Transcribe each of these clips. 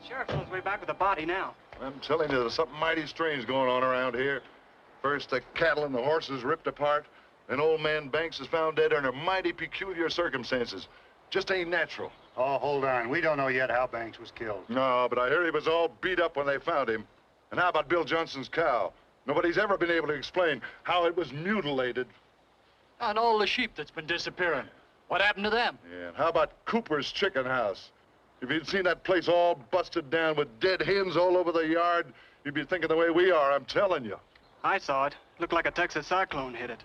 Sheriff's on his way back with a body now. I'm telling you, there's something mighty strange going on around here. First, the cattle and the horses ripped apart. Then old man Banks is found dead under mighty peculiar circumstances. Just ain't natural. Oh, hold on. We don't know yet how Banks was killed. No, but I hear he was all beat up when they found him. And how about Bill Johnson's cow? Nobody's ever been able to explain how it was mutilated. And all the sheep that's been disappearing. What happened to them? Yeah, and how about Cooper's chicken house? If you'd seen that place all busted down with dead hens all over the yard, you'd be thinking the way we are, I'm telling you. I saw it. Looked like a Texas cyclone hit it.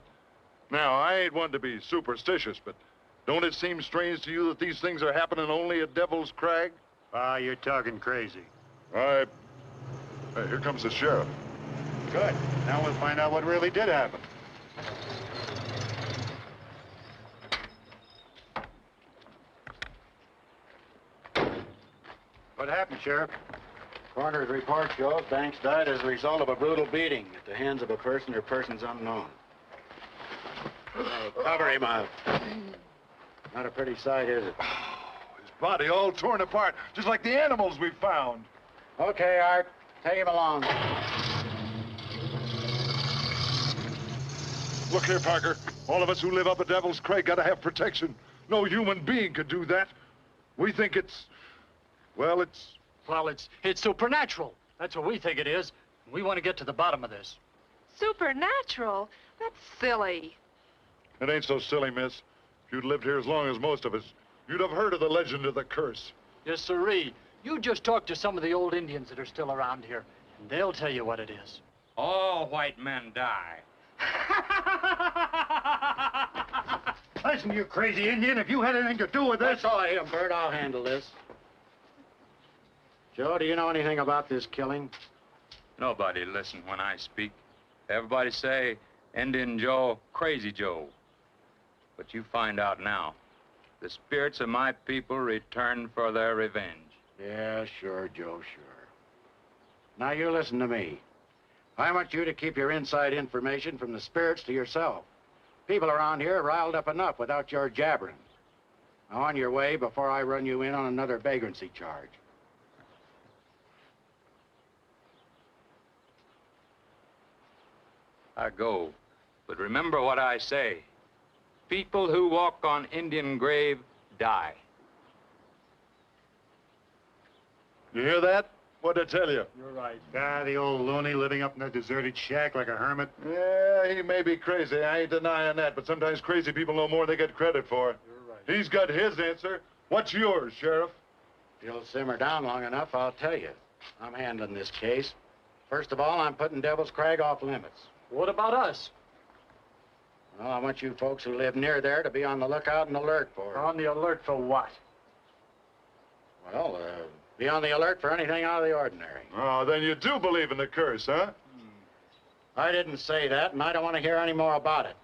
Now, I ain't one to be superstitious, but don't it seem strange to you that these things are happening only at Devil's Crag? Ah, you're talking crazy. Hey, here comes the sheriff. Good. Now we'll find out what really did happen. What happened, Sheriff? Coroner's report shows Banks died as a result of a brutal beating at the hands of a person or persons unknown. Cover him up. Not a pretty sight, is it? His body all torn apart, just like the animals we found. Okay, Art. Take him along. Look here, Parker. All of us who live up at Devil's Crag gotta have protection. No human being could do that. We think it's... Well, it's supernatural. That's what we think it is. We want to get to the bottom of this. Supernatural? That's silly. It ain't so silly, miss. If you'd lived here as long as most of us, you'd have heard of the legend of the curse. Yes, sirree. You just talk to some of the old Indians that are still around here, and they'll tell you what it is. All white men die. Listen, you crazy Indian, if you had anything to do with this... That's all I hear, Bert. I'll handle this. Joe, do you know anything about this killing? Nobody listen when I speak. Everybody say, Indian Joe, Crazy Joe. But you find out now. The spirits of my people return for their revenge. Yeah, sure, Joe, sure. Now, you listen to me. I want you to keep your inside information from the spirits to yourself. People around here are riled up enough without your jabbering. Now, on your way before I run you in on another vagrancy charge. I go. But remember what I say. People who walk on Indian grave die. You hear that? What'd I tell you? You're right. Ah, the old loony living up in that deserted shack like a hermit. Yeah, he may be crazy. I ain't denying that, but sometimes crazy people know more than they get credit for. You're right. He's got his answer. What's yours, Sheriff? If you'll simmer down long enough, I'll tell you. I'm handling this case. First of all, I'm putting Devil's Crag off limits. What about us? Well, I want you folks who live near there to be on the lookout and alert for it. On the alert for what? Well, be on the alert for anything out of the ordinary. Oh, then you do believe in the curse, huh? I didn't say that, and I don't want to hear any more about it.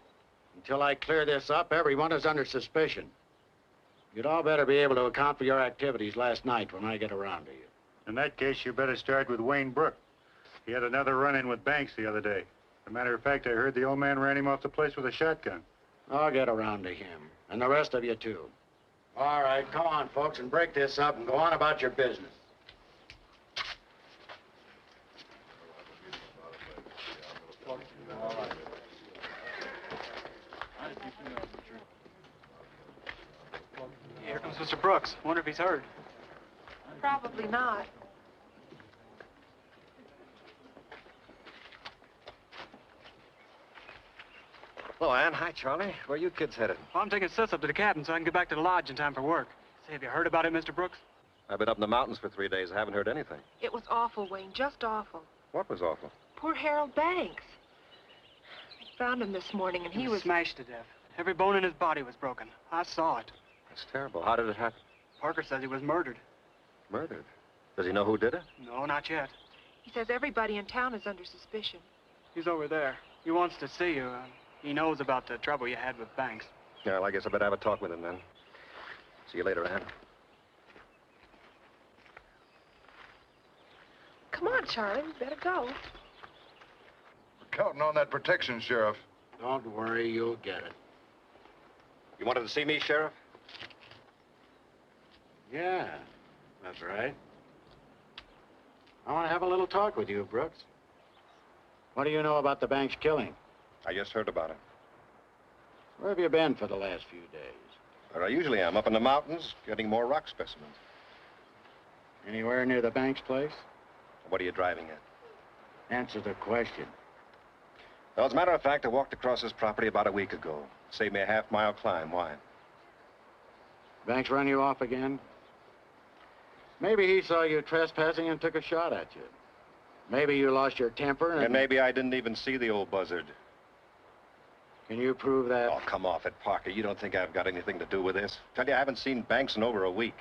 Until I clear this up, everyone is under suspicion. You'd all better be able to account for your activities last night when I get around to you. In that case, you better start with Wayne Brook. He had another run-in with Banks the other day. As a matter of fact, I heard the old man ran him off the place with a shotgun. I'll get around to him, and the rest of you, too. All right, come on, folks, and break this up and go on about your business. Here comes Mr. Brooks. Wonder if he's heard. Probably not. Hello, Ann. Hi, Charlie. Where are you kids headed? Well, I'm taking Sis up to the cabin so I can get back to the lodge in time for work. Say, have you heard about it, Mr. Brooks? I've been up in the mountains for 3 days. I haven't heard anything. It was awful, Wayne, just awful. What was awful? Poor Harold Banks. I found him this morning, and he was... smashed to death. Every bone in his body was broken. I saw it. That's terrible. How did it happen? Parker says he was murdered. Murdered? Does he know who did it? No, not yet. He says everybody in town is under suspicion. He's over there. He wants to see you. He knows about the trouble you had with Banks. Yeah, well, I guess I better have a talk with him then. See you later, Ann. Come on, Charlie. We better go. We're counting on that protection, Sheriff. Don't worry, you'll get it. You wanted to see me, Sheriff? Yeah, that's right. I want to have a little talk with you, Brooks. What do you know about the Banks killing? I just heard about it. Where have you been for the last few days? Where I usually am, up in the mountains, getting more rock specimens. Anywhere near the Banks place? What are you driving at? Answer the question. Well, as a matter of fact, I walked across this property about a week ago. Saved me a half-mile climb. Why? Banks run you off again? Maybe he saw you trespassing and took a shot at you. Maybe you lost your temper and... And maybe I didn't even see the old buzzard. Can you prove that? Oh, come off it, Parker. You don't think I've got anything to do with this? Tell you, I haven't seen Banks in over a week.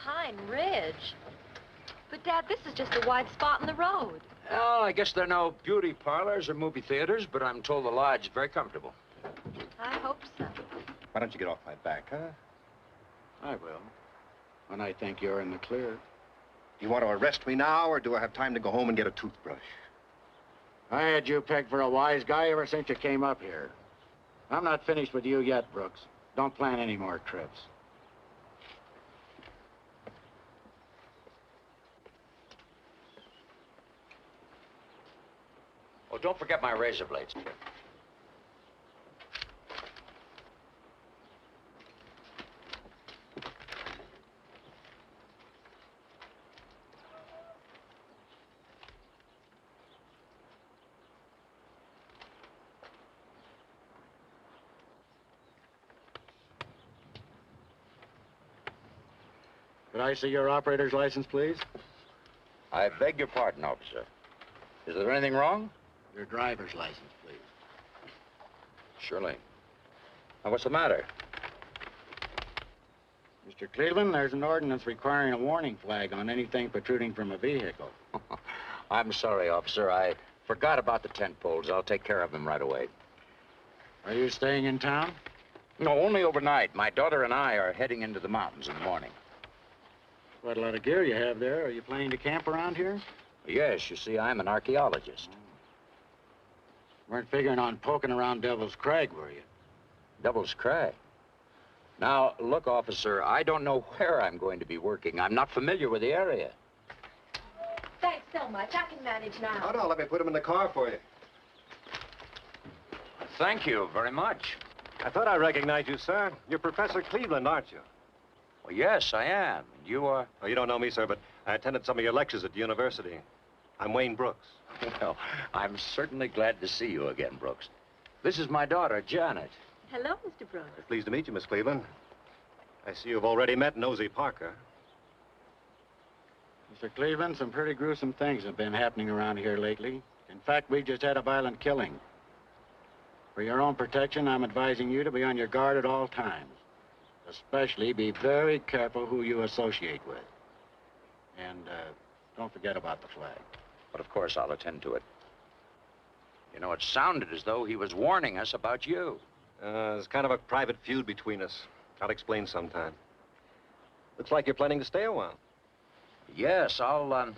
Pine Ridge. But, Dad, this is just a wide spot in the road. Well, I guess there are no beauty parlors or movie theaters, but I'm told the lodge is very comfortable. I hope so. Why don't you get off my back, huh? I will. When I think you're in the clear. You want to arrest me now, or do I have time to go home and get a toothbrush? I had you pegged for a wise guy ever since you came up here. I'm not finished with you yet, Brooks. Don't plan any more trips. Oh, don't forget my razor blades. Could I see your operator's license, please? I beg your pardon, officer. Is there anything wrong? Your driver's license, please. Surely. Now, what's the matter? Mr. Cleveland, there's an ordinance requiring a warning flag on anything protruding from a vehicle. I'm sorry, officer. I forgot about the tent poles. I'll take care of them right away. Are you staying in town? No, only overnight. My daughter and I are heading into the mountains in the morning. What a lot of gear you have there. Are you planning to camp around here? Yes, you see, I'm an archaeologist. Weren't figuring on poking around Devil's Crag, were you? Devil's Crag. Now, look, officer, I don't know where I'm going to be working. I'm not familiar with the area. Thanks so much. I can manage now. Oh, no, let me put him in the car for you. Thank you very much. I thought I recognized you, sir. You're Professor Cleveland, aren't you? Well, yes, I am. And you are? Oh, you don't know me, sir, but I attended some of your lectures at the university. I'm Wayne Brooks. Well, I'm certainly glad to see you again, Brooks. This is my daughter, Janet. Hello, Mr. Brooks. Pleased to meet you, Miss Cleveland. I see you've already met Nosy Parker. Mr. Cleveland, some pretty gruesome things have been happening around here lately. In fact, we've just had a violent killing. For your own protection, I'm advising you to be on your guard at all times. Especially be very careful who you associate with. And don't forget about the flag. But of course, I'll attend to it. You know, it sounded as though he was warning us about you. There's kind of a private feud between us. I'll explain sometime. Looks like you're planning to stay a while. Yes, I'll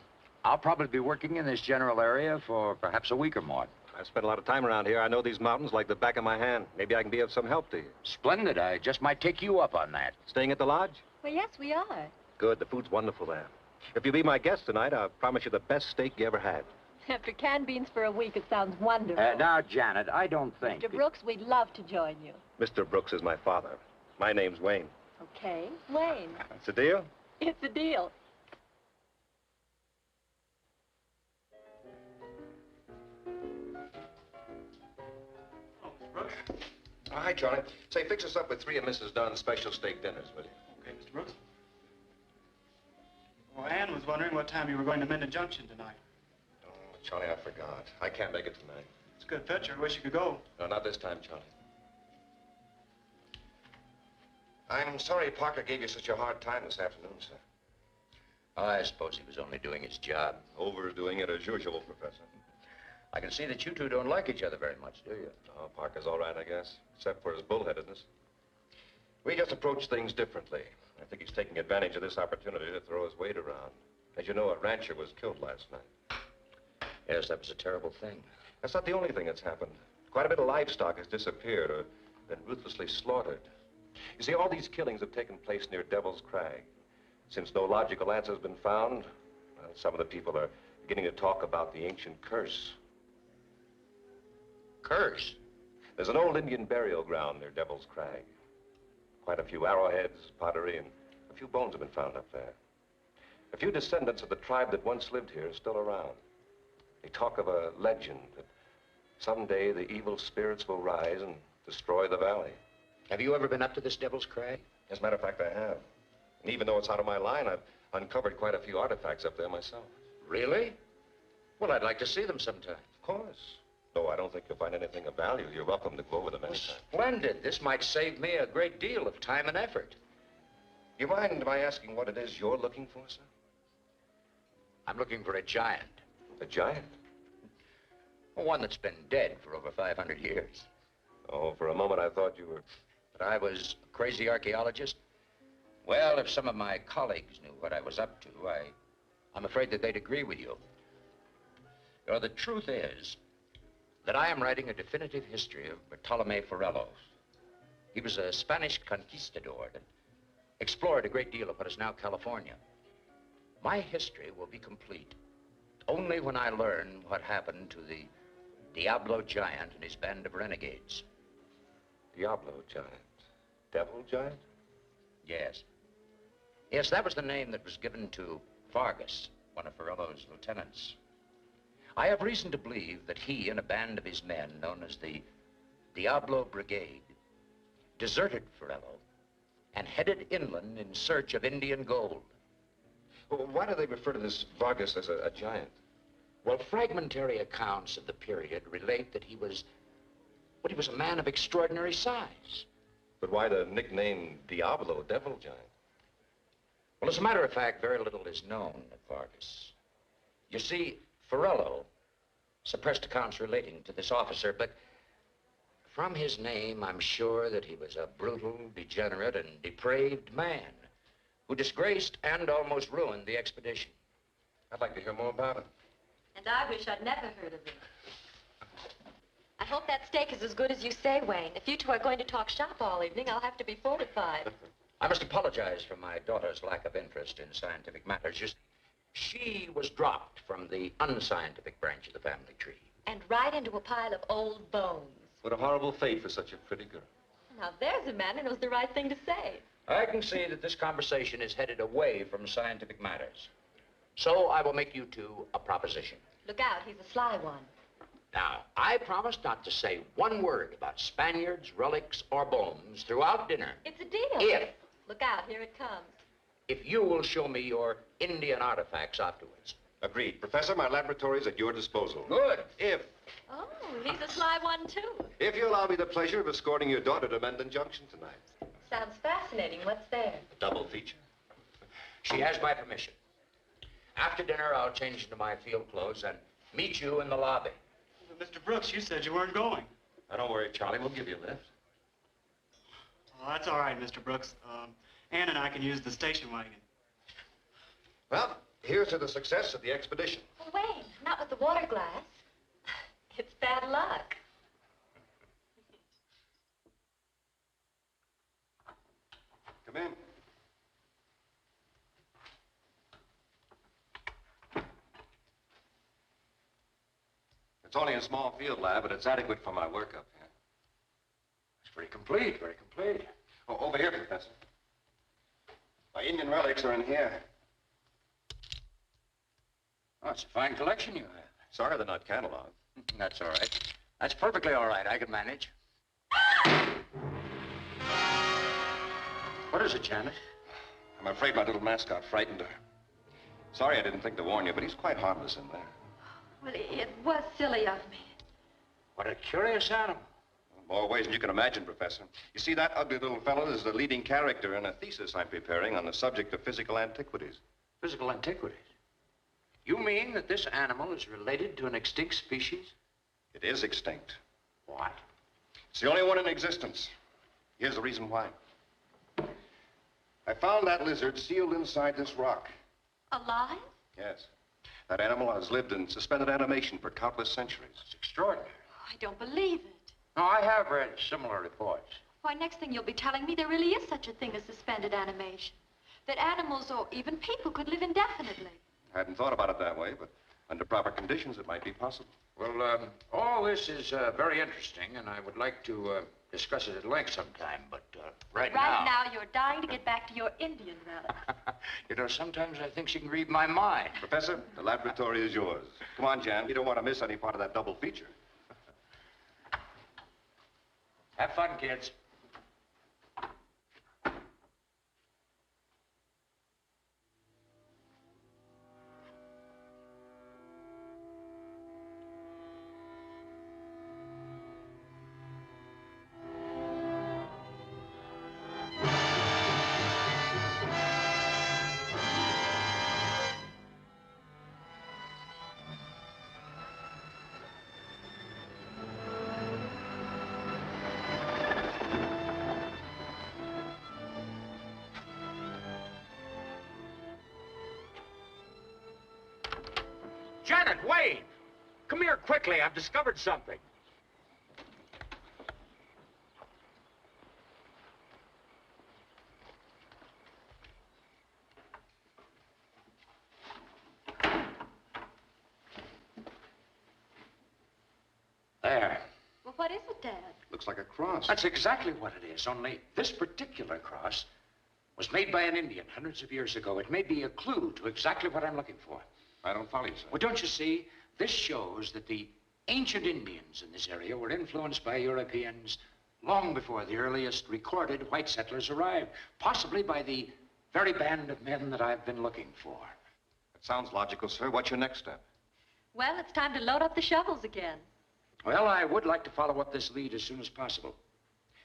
probably be working in this general area for perhaps a week or more. I've spent a lot of time around here. I know these mountains like the back of my hand. Maybe I can be of some help to you. Splendid. I just might take you up on that. Staying at the lodge? Well, yes, we are. Good. The food's wonderful there. If you'll be my guest tonight, I'll promise you the best steak you ever had. After canned beans for a week, it sounds wonderful. Now, Janet, I don't think... Mr. Brooks, we'd love to join you. Mr. Brooks is my father. My name's Wayne. Okay, Wayne. It's a deal? It's a deal. Oh, hi, Charlie. Say, fix us up with 3 of Mrs. Dunn's special steak dinners, will you? Okay, Mr. Brooks. Well, Ann was wondering what time you were going to Minden Junction tonight. Oh, Charlie, I forgot. I can't make it tonight. It's a good picture. Wish you could go. No, not this time, Charlie. I'm sorry Parker gave you such a hard time this afternoon, sir. I suppose he was only doing his job. Overdoing it as usual, Professor. I can see that you two don't like each other very much, do you? Oh, Parker's all right, I guess, except for his bullheadedness. We just approach things differently. I think he's taking advantage of this opportunity to throw his weight around. As you know, a rancher was killed last night. Yes, that was a terrible thing. That's not the only thing that's happened. Quite a bit of livestock has disappeared, or then ruthlessly slaughtered. You see, all these killings have taken place near Devil's Crag. Since no logical answer has been found, well, some of the people are beginning to talk about the ancient curse. Curse? There's an old Indian burial ground near Devil's Crag. Quite a few arrowheads, pottery, and a few bones have been found up there. A few descendants of the tribe that once lived here are still around. They talk of a legend that someday the evil spirits will rise and destroy the valley. Have you ever been up to this Devil's Crag? As a matter of fact, I have. And even though it's out of my line, I've uncovered quite a few artifacts up there myself. Really? Well, I'd like to see them sometime. Of course. Though I don't think you'll find anything of value. You're welcome to go over them anytime. Splendid. This might save me a great deal of time and effort. You mind my asking what it is you're looking for, sir? I'm looking for a giant. A giant? One that's been dead for over 500 years. Oh, for a moment I thought you were... But I was a crazy archaeologist. Well, if some of my colleagues knew what I was up to, I'm afraid that they'd agree with you. You know, the truth is that I am writing a definitive history of Bartolome Farello. He was a Spanish conquistador that explored a great deal of what is now California. My history will be complete only when I learn what happened to the Diablo giant and his band of renegades. Diablo giant? Devil giant? Yes. Yes, that was the name that was given to Vargas, one of Farello's lieutenants. I have reason to believe that he and a band of his men, known as the Diablo Brigade, deserted Farello and headed inland in search of Indian gold. Well, why do they refer to this Vargas as a giant? Well, fragmentary accounts of the period relate that he was a man of extraordinary size. But why the nickname Diablo, Devil Giant? Well, as a matter of fact, very little is known of Vargas. You see, Farello suppressed accounts relating to this officer, but from his name, I'm sure that he was a brutal, degenerate, and depraved man who disgraced and almost ruined the expedition. I'd like to hear more about it. And I wish I'd never heard of him. I hope that steak is as good as you say, Wayne. If you two are going to talk shop all evening, I'll have to be fortified. I must apologize for my daughter's lack of interest in scientific matters. Just, she was dropped from the unscientific branch of the family tree. And right into a pile of old bones. What a horrible fate for such a pretty girl. Now, there's a man who knows the right thing to say. I can see that this conversation is headed away from scientific matters. So I will make you two a proposition. Look out, he's a sly one. Now, I promise not to say one word about Spaniards, relics, or bones throughout dinner. It's a deal. If Look out, here it comes. If you will show me your Indian artifacts afterwards. Agreed. Professor, my laboratory is at your disposal. Good. Oh, he's a sly one, too. If you allow me the pleasure of escorting your daughter to Mendon Junction tonight. Sounds fascinating. What's there? A double feature. She has my permission. After dinner, I'll change into my field clothes and meet you in the lobby. But Mr. Brooks, you said you weren't going. Now, don't worry, Charlie. We'll give you a lift. Well, that's all right, Mr. Brooks. Ann and I can use the station wagon. Well, here's to the success of the expedition. Oh, Wayne, not with the water glass. It's bad luck. Come in. It's only a small field lab, but it's adequate for my work up here. It's very complete, very complete. Oh, over here, Professor. My Indian relics are in here. Oh, it's a fine collection you have. Sorry they're not cataloged. That's all right. That's perfectly all right. I can manage. What is it, Janet? I'm afraid my little mascot frightened her. Sorry I didn't think to warn you, but he's quite harmless in there. Well, it was silly of me. What a curious animal. More ways than you can imagine, Professor. You see, that ugly little fellow is the leading character in a thesis I'm preparing on the subject of physical antiquities. Physical antiquities? You mean that this animal is related to an extinct species? It is extinct. Why? It's the only one in existence. Here's the reason why. I found that lizard sealed inside this rock. Alive? Yes. That animal has lived in suspended animation for countless centuries. It's extraordinary. Oh, I don't believe it. No, I have read similar reports. Why, next thing you'll be telling me there really is such a thing as suspended animation. That animals or even people could live indefinitely. I hadn't thought about it that way, but under proper conditions, it might be possible. Well, all this is very interesting, and I would like to discuss it at length sometime, but right now, you're dying to get back to your Indian relic. You know, sometimes I think she can read my mind. Professor, the laboratory is yours. Come on, Jan. You don't want to miss any part of that double feature. Have fun, kids. Janet, Wayne! Come here quickly. I've discovered something. There. Well, what is it, Dad? Looks like a cross. That's exactly what it is, only this particular cross was made by an Indian hundreds of years ago. It may be a clue to exactly what I'm looking for. I don't follow you, sir. Well, don't you see? This shows that the ancient Indians in this area were influenced by Europeans long before the earliest recorded white settlers arrived, possibly by the very band of men that I've been looking for. It sounds logical, sir. What's your next step? Well, it's time to load up the shovels again. Well, I would like to follow up this lead as soon as possible.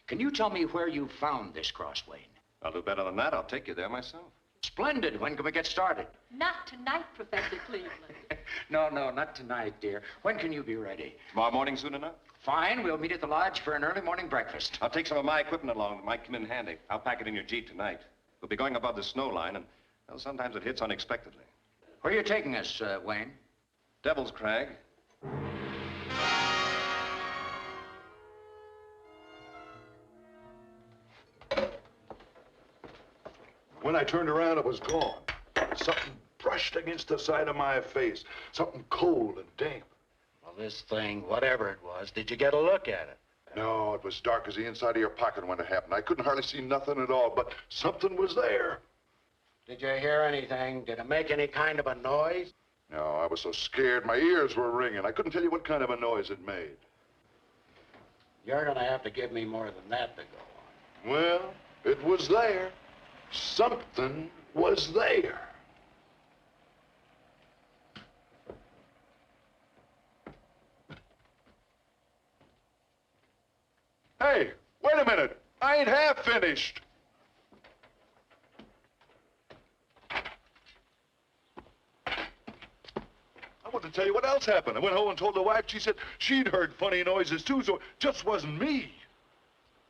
Can you tell me where you found this cross, Wayne? I'll do better than that. I'll take you there myself. Splendid. When can we get started? Not tonight, Professor Cleveland. No, not tonight, dear. When can you be ready? Tomorrow morning soon enough? Fine. We'll meet at the lodge for an early morning breakfast. I'll take some of my equipment along that might come in handy. I'll pack it in your Jeep tonight. We'll be going above the snow line, and well, sometimes it hits unexpectedly. Where are you taking us, Wayne? Devil's Crag. When I turned around, it was gone. Something brushed against the side of my face. Something cold and damp. Well, this thing, whatever it was, did you get a look at it? No, it was dark as the inside of your pocket when it happened. I couldn't hardly see nothing at all, but something was there. Did you hear anything? Did it make any kind of a noise? No, I was so scared, my ears were ringing. I couldn't tell you what kind of a noise it made. You're gonna have to give me more than that to go on. Well, it was there. Something was there. Hey, wait a minute. I ain't half finished. I want to tell you what else happened. I went home and told the wife. She said she'd heard funny noises too, so it just wasn't me.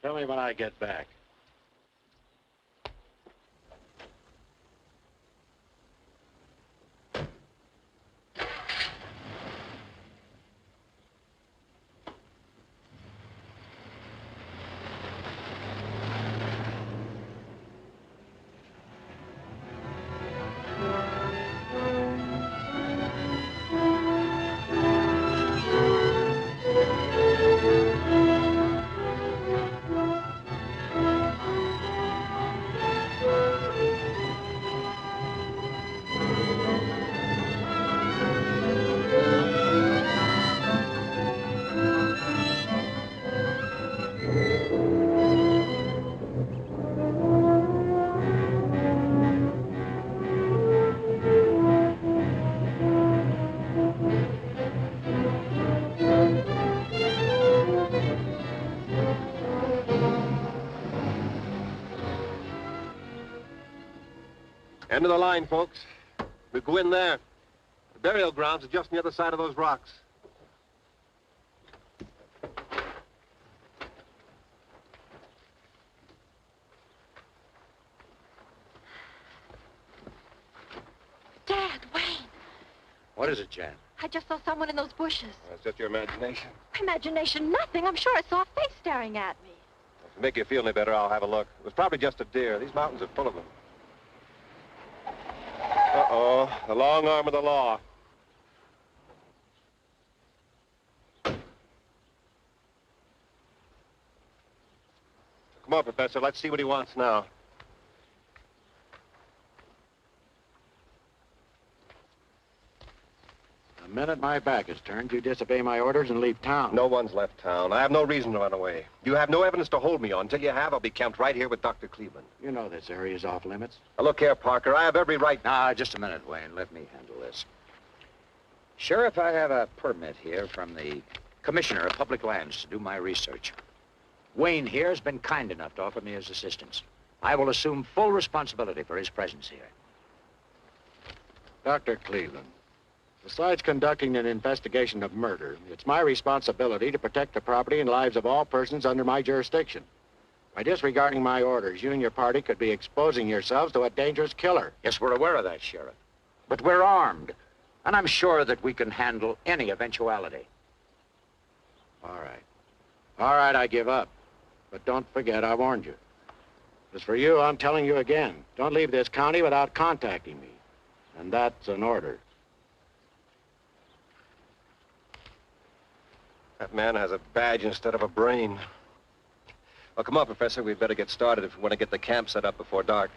Tell me when I get back. End of the line, folks. We go in there. The burial grounds are just on the other side of those rocks. Dad, Wayne. What is it, Jan? I just saw someone in those bushes. That's just your imagination. Imagination, nothing. I'm sure I saw a face staring at me. To make you feel any better, I'll have a look. It was probably just a deer. These mountains are full of them. Uh-oh, the long arm of the law. Come on, Professor. Let's see what he wants now. The minute my back is turned, you disobey my orders and leave town. No one's left town. I have no reason to run away. You have no evidence to hold me on. Until you have, I'll be camped right here with Dr. Cleveland. You know this area's off limits. Now, look here, Parker. I have every right... Now, just a minute, Wayne. Let me handle this. Sheriff, I have a permit here from the Commissioner of Public Lands to do my research. Wayne here has been kind enough to offer me his assistance. I will assume full responsibility for his presence here. Dr. Cleveland, besides conducting an investigation of murder, it's my responsibility to protect the property and lives of all persons under my jurisdiction. By disregarding my orders, you and your party could be exposing yourselves to a dangerous killer. Yes, we're aware of that, Sheriff. But we're armed, and I'm sure that we can handle any eventuality. All right. All right, I give up. But don't forget, I warned you. As for you, I'm telling you again, don't leave this county without contacting me. And that's an order. That man has a badge instead of a brain. Well, come on, Professor. We'd better get started if we want to get the camp set up before dark.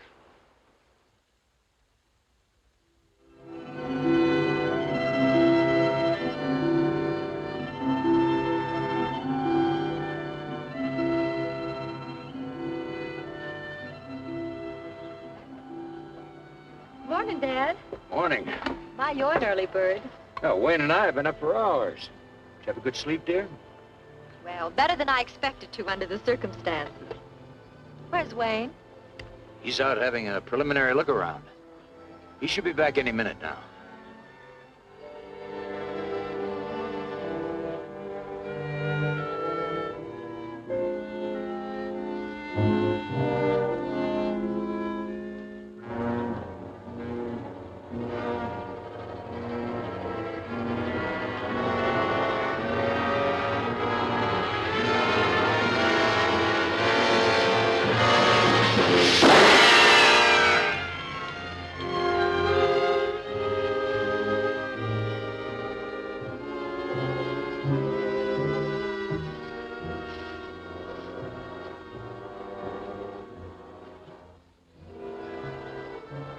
Morning, Dad. Morning. My, you're an early bird. Oh, Wayne and I have been up for hours. Did you have a good sleep, dear? Well, better than I expected to under the circumstances. Where's Wayne? He's out having a preliminary look around. He should be back any minute now.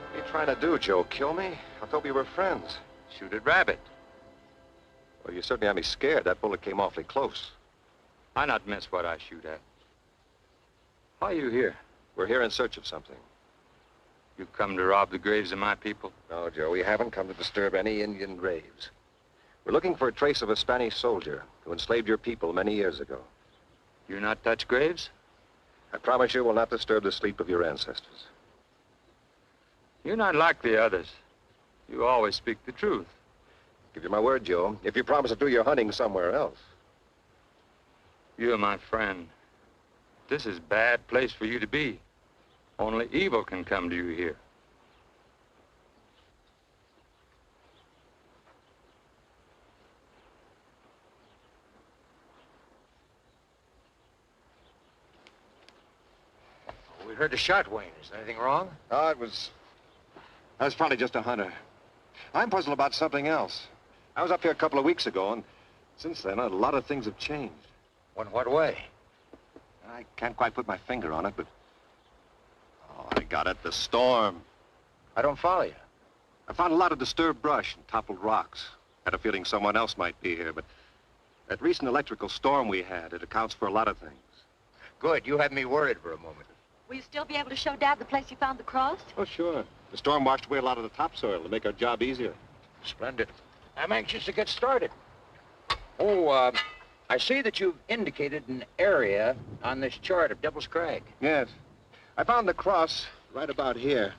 What are you trying to do, Joe? Kill me? I thought we were friends. Shoot at rabbit. Well, you certainly had me scared. That bullet came awfully close. I not miss what I shoot at. Why are you here? We're here in search of something. You come to rob the graves of my people? No, Joe, we haven't come to disturb any Indian graves. We're looking for a trace of a Spanish soldier who enslaved your people many years ago. You not touch graves? I promise you we'll not disturb the sleep of your ancestors. You're not like the others. You always speak the truth. Give you my word, Joe, if you promise to do your hunting somewhere else. You're my friend. This is a bad place for you to be. Only evil can come to you here. We heard a shot, Wayne. Is there anything wrong? Oh, I was probably just a hunter. I'm puzzled about something else. I was up here a couple of weeks ago, and since then, a lot of things have changed. In what way? I can't quite put my finger on it, but... Oh, I got it. The storm. I don't follow you. I found a lot of disturbed brush and toppled rocks. Had a feeling someone else might be here, but that recent electrical storm we had, it accounts for a lot of things. Good. You had me worried for a moment. Will you still be able to show Dad the place you found the cross? Oh, sure. The storm washed away a lot of the topsoil to make our job easier. Splendid. I'm anxious to get started. Oh, I see that you've indicated an area on this chart of Devil's Crag. Yes. I found the cross right about here.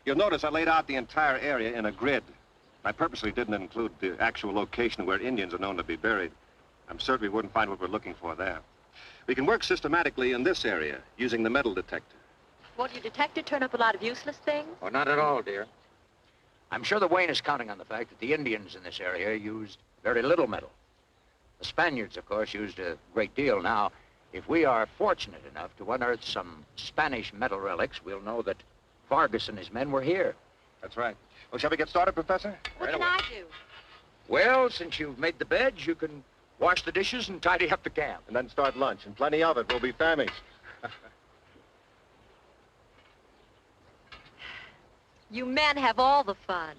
You'll notice I laid out the entire area in a grid. I purposely didn't include the actual location where Indians are known to be buried. I'm certain we wouldn't find what we're looking for there. We can work systematically in this area using the metal detector. Won't your detector turn up a lot of useless things? Oh, not at all, dear. I'm sure that Wayne is counting on the fact that the Indians in this area used very little metal. The Spaniards, of course, used a great deal. Now, if we are fortunate enough to unearth some Spanish metal relics, we'll know that Vargas and his men were here. That's right. Well, shall we get started, Professor? What can I do? Well, since you've made the beds, you can wash the dishes and tidy up the camp. And then start lunch, and plenty of it. We'll be famished. You men have all the fun.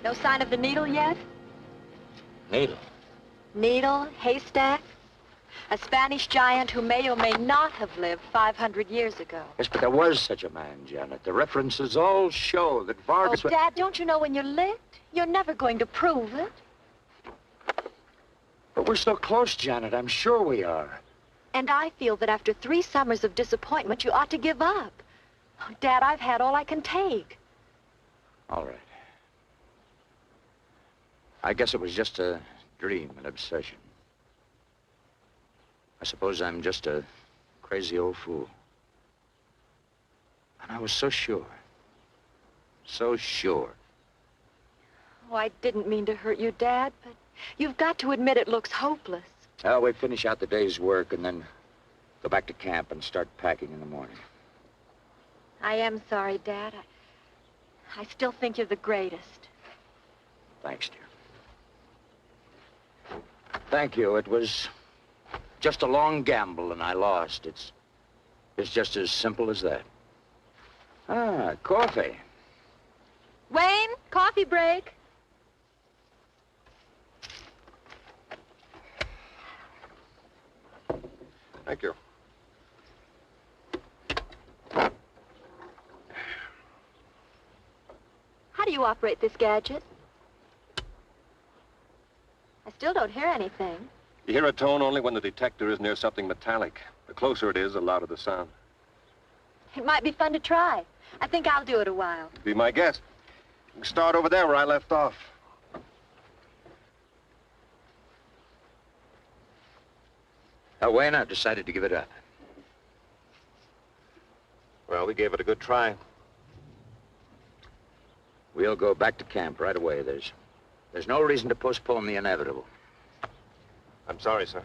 No sign of the needle yet? Needle. Needle, haystack? A Spanish giant who may or may not have lived 500 years ago. Yes, but there was such a man, Janet. The references all show that Vargas... Oh, Dad, don't you know when you're licked? You're never going to prove it. But we're so close, Janet. I'm sure we are. And I feel that after 3 summers of disappointment, you ought to give up. Oh, Dad, I've had all I can take. All right. I guess it was just a dream, an obsession. I suppose I'm just a crazy old fool. And I was so sure. So sure. Oh, I didn't mean to hurt you, Dad, but you've got to admit it looks hopeless. Well, we finish out the day's work and then go back to camp and start packing in the morning. I am sorry, Dad. I still think you're the greatest. Thanks, dear. Thank you. It was just a long gamble, and I lost. It's just as simple as that. Ah, coffee. Wayne, coffee break. Thank you. How do you operate this gadget? I still don't hear anything. You hear a tone only when the detector is near something metallic. The closer it is, the louder the sound. It might be fun to try. I think I'll do it a while. Be my guest. You can start over there where I left off. Wayne, I've decided to give it up. Well, we gave it a good try. We'll go back to camp right away. There's no reason to postpone the inevitable. I'm sorry, sir.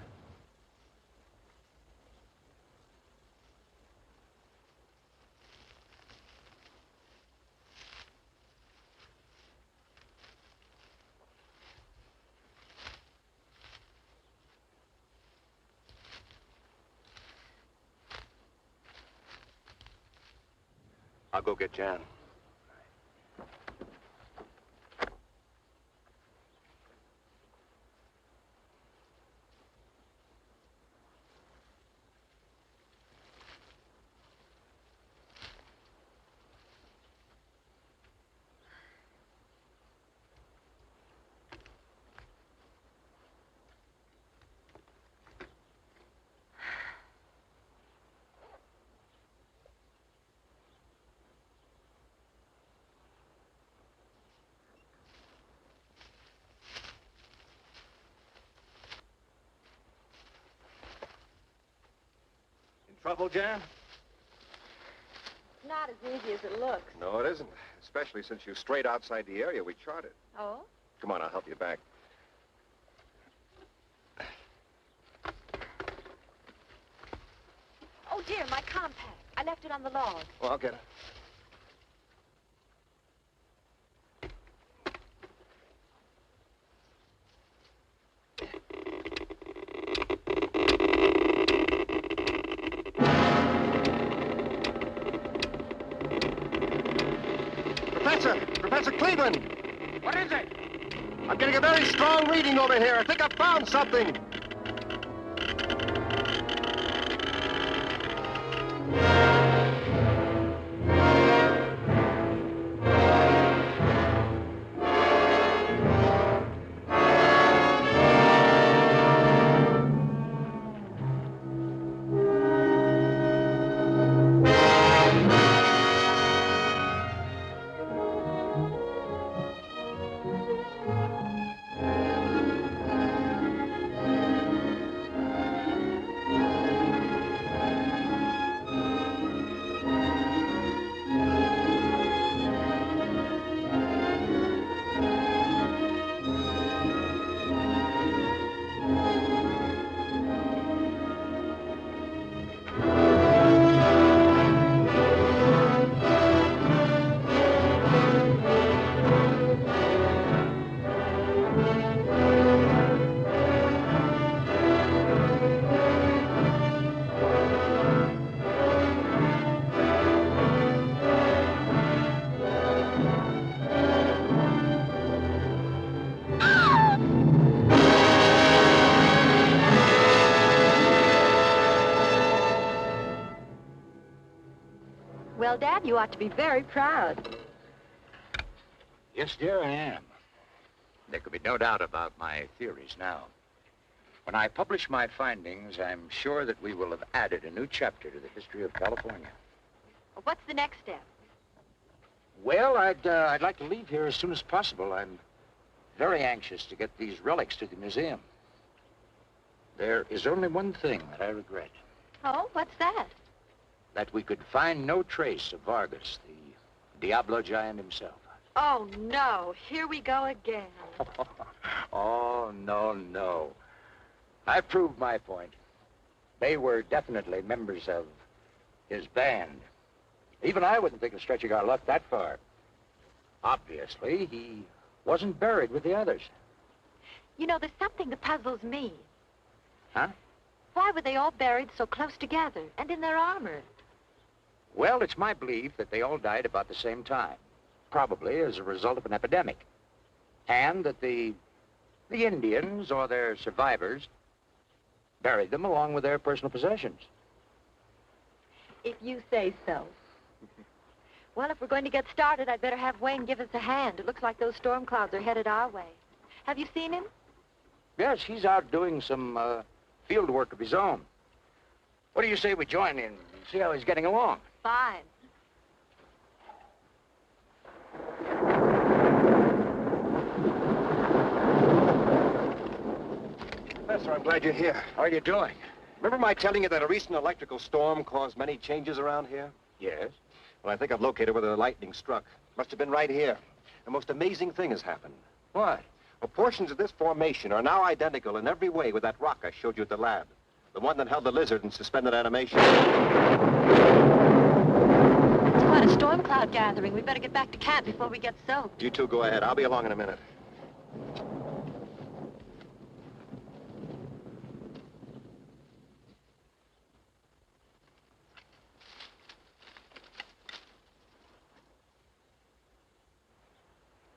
I'll go get Jan. Trouble, Jan? Not as easy as it looks. No, it isn't. Especially since you're straight outside the area we charted. Oh? Come on, I'll help you back. Oh, dear, my compact. I left it on the log. Well, I'll get it. Professor Cleveland! What is it? I'm getting a very strong reading over here. I think I found something. Well, Dad, you ought to be very proud. Yes, dear, I am. There could be no doubt about my theories now. When I publish my findings, I'm sure that we will have added a new chapter to the history of California. What's the next step? Well, I'd like to leave here as soon as possible. I'm very anxious to get these relics to the museum. There is only one thing that I regret. Oh, what's that? That we could find no trace of Vargas, the Diablo giant himself. Oh, no. Here we go again. Oh, no. I've proved my point. They were definitely members of his band. Even I wouldn't think of stretching our luck that far. Obviously, he wasn't buried with the others. You know, there's something that puzzles me. Huh? Why were they all buried so close together and in their armor? Well, it's my belief that they all died about the same time, probably as a result of an epidemic, and that the Indians or their survivors buried them along with their personal possessions. If you say so. Well, if we're going to get started, I'd better have Wayne give us a hand. It looks like those storm clouds are headed our way. Have you seen him? Yes, he's out doing some field work of his own. What do you say we join in and see how he's getting along? Fine. Professor, I'm glad you're here. How are you doing? Remember my telling you that a recent electrical storm caused many changes around here? Yes. Well, I think I've located where the lightning struck. Must have been right here. The most amazing thing has happened. What? Well, portions of this formation are now identical in every way with that rock I showed you at the lab. The one that held the lizard in suspended animation. It's quite a storm cloud gathering. We better get back to camp before we get soaked. You two go ahead. I'll be along in a minute.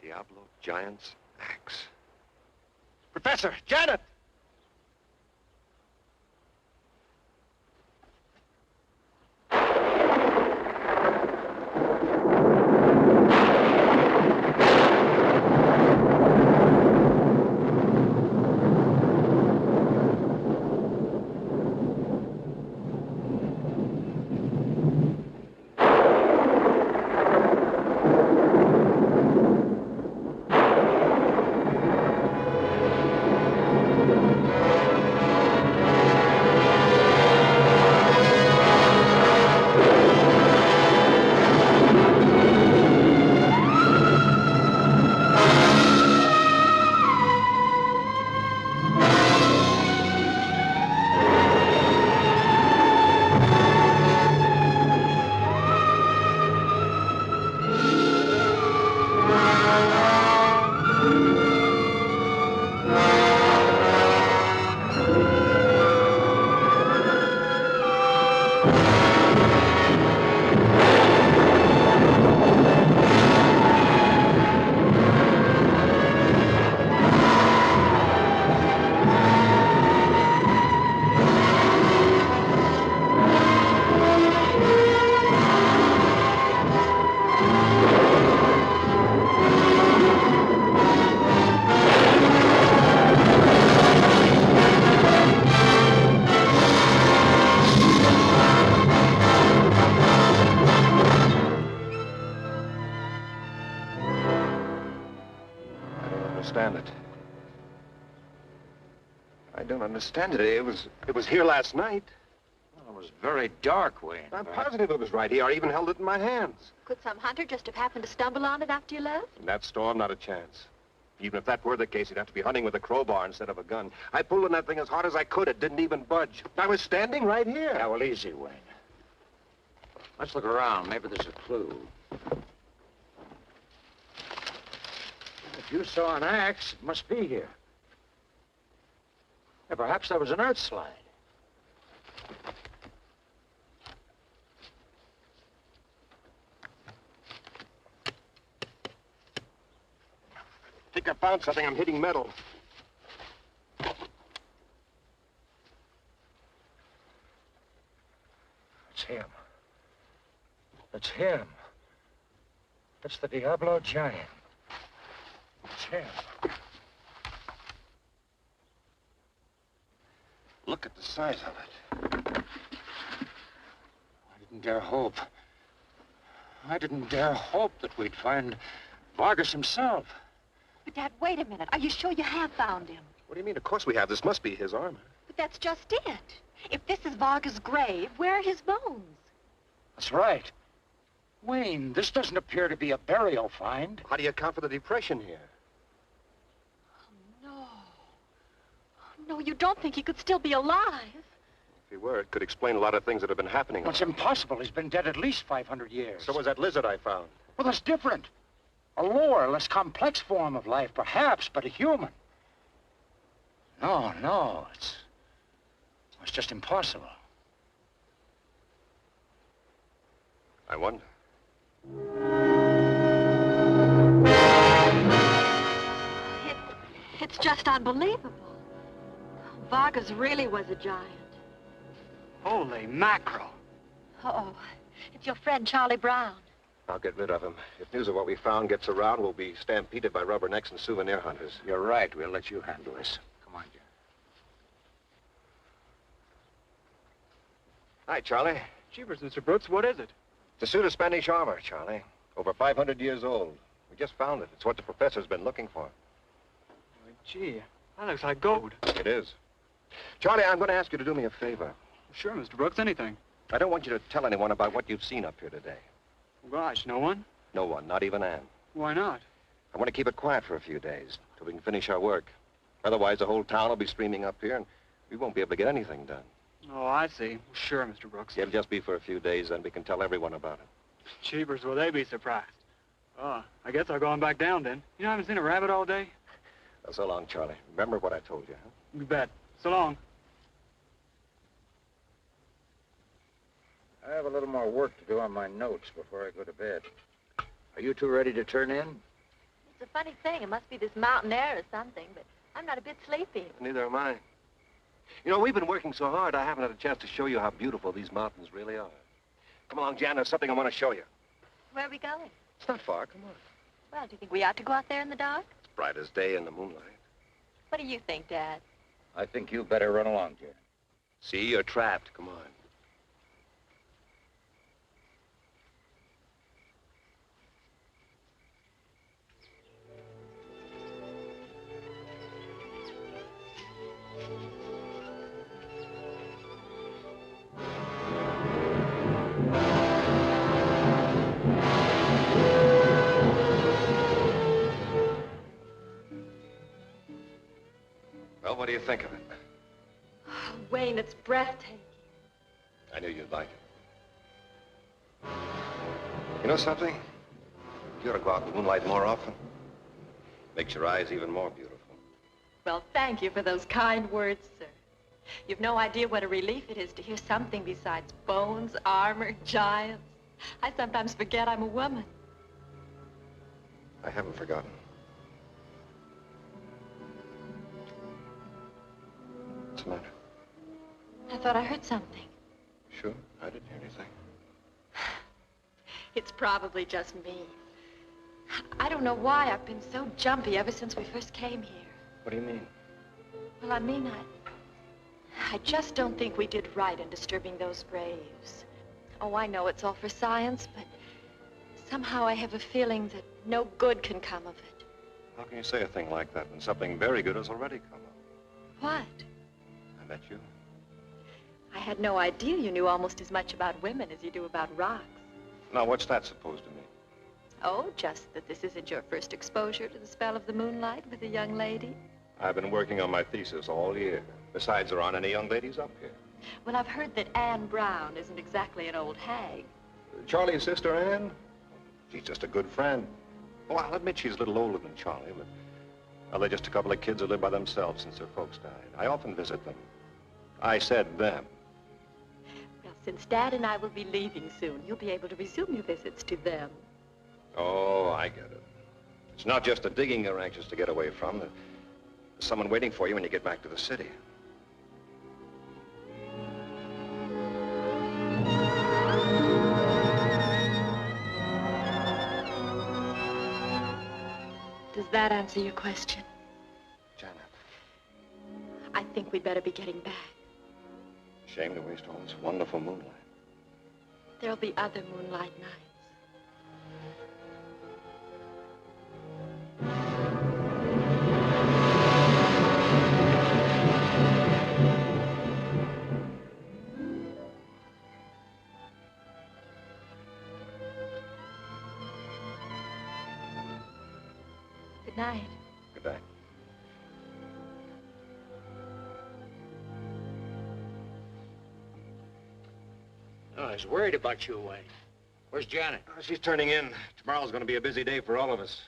Diablo Giant's axe. Professor! Janet! understand it. I don't understand it. It was here last night. Well, it was very dark, Wayne. I'm positive it was right here. I even held it in my hands. Could some hunter just have happened to stumble on it after you left? In that storm, not a chance. Even if that were the case, he'd have to be hunting with a crowbar instead of a gun. I pulled on that thing as hard as I could. It didn't even budge. I was standing right here. Yeah, well, easy, Wayne. Let's look around. Maybe there's a clue. If you saw an axe, it must be here. Yeah, perhaps that was an earth slide. I think I found something. I'm hitting metal. It's him. It's him. It's the Diablo giant. It's him. Look at the size of it. I didn't dare hope. I didn't dare hope that we'd find Vargas himself. But, Dad, wait a minute. Are you sure you have found him? What do you mean? Of course we have. This must be his armor. But that's just it. If this is Vargas' grave, where are his bones? That's right. Wayne, this doesn't appear to be a burial find. How do you account for the depression here? No. No, you don't think he could still be alive? If he were, it could explain a lot of things that have been happening. Well, it's impossible. He's been dead at least 500 years. So was that lizard I found. Well, that's different. A lower, less complex form of life, perhaps, but a human. No, it's just impossible. I wonder. It's just unbelievable. Vargas really was a giant. Holy mackerel. Uh-oh. It's your friend, Charlie Brown. I'll get rid of him. If news of what we found gets around, we'll be stampeded by rubbernecks and souvenir hunters. You're right. We'll let you handle this. Come on, Jim. Hi, Charlie. Jeepers, Mr. Brooks, what is it? It's a suit of Spanish armor, Charlie. Over 500 years old. We just found it. It's what the professor's been looking for. Oh, gee, that looks like gold. It is. Charlie, I'm going to ask you to do me a favor. Sure, Mr. Brooks, anything. I don't want you to tell anyone about what you've seen up here today. Gosh, no one? No one, not even Anne. Why not? I want to keep it quiet for a few days, till we can finish our work. Otherwise, the whole town will be streaming up here, and we won't be able to get anything done. Oh, I see. Sure, Mr. Brooks. It'll just be for a few days, then we can tell everyone about it. Jeepers, will they be surprised? Oh, I guess I'll go on back down then. You know, I haven't seen a rabbit all day. Well, so long, Charlie. Remember what I told you, huh? You bet. So long. I have a little more work to do on my notes before I go to bed. Are you two ready to turn in? It's a funny thing. It must be this mountain air or something, but I'm not a bit sleepy. Neither am I. You know, we've been working so hard, I haven't had a chance to show you how beautiful these mountains really are. Come along, Jan. There's something I want to show you. Where are we going? It's not far. Come on. Well, do you think we ought to go out there in the dark? It's bright as day in the moonlight. What do you think, Dad? I think you better run along, Jen. See, you're trapped. Come on. Well, what do you think of it? Oh, Wayne, it's breathtaking. I knew you'd like it. You know something? You ought to go out in the moonlight more often. Makes your eyes even more beautiful. Well, thank you for those kind words, sir. You've no idea what a relief it is to hear something besides bones, armor, giants. I sometimes forget I'm a woman. I haven't forgotten. What's the matter? I thought I heard something. Sure, I didn't hear anything. It's probably just me. I don't know why I've been so jumpy ever since we first came here. What do you mean? Well, I mean, I just don't think we did right in disturbing those graves. Oh, I know it's all for science, but somehow I have a feeling that no good can come of it. How can you say a thing like that when something very good has already come up? What? I met you. I had no idea you knew almost as much about women as you do about rocks. Now, what's that supposed to mean? Oh, just that this isn't your first exposure to the spell of the moonlight with a young lady. I've been working on my thesis all year. Besides, there aren't any young ladies up here. Well, I've heard that Anne Brown isn't exactly an old hag. Charlie's sister, Anne? She's just a good friend. Oh, I'll admit she's a little older than Charlie, but well, they're just a couple of kids who live by themselves since their folks died. I often visit them. I said them. Well, since Dad and I will be leaving soon, you'll be able to resume your visits to them. Oh, I get it. It's not just the digging you're anxious to get away from. There's someone waiting for you when you get back to the city. Does that answer your question? Janet. I think we'd better be getting back. Shame to waste all this wonderful moonlight. There'll be other moonlight nights. Good night. Good night. Oh, I was worried about you, Wayne. Where's Janet? She's turning in. Tomorrow's going to be a busy day for all of us.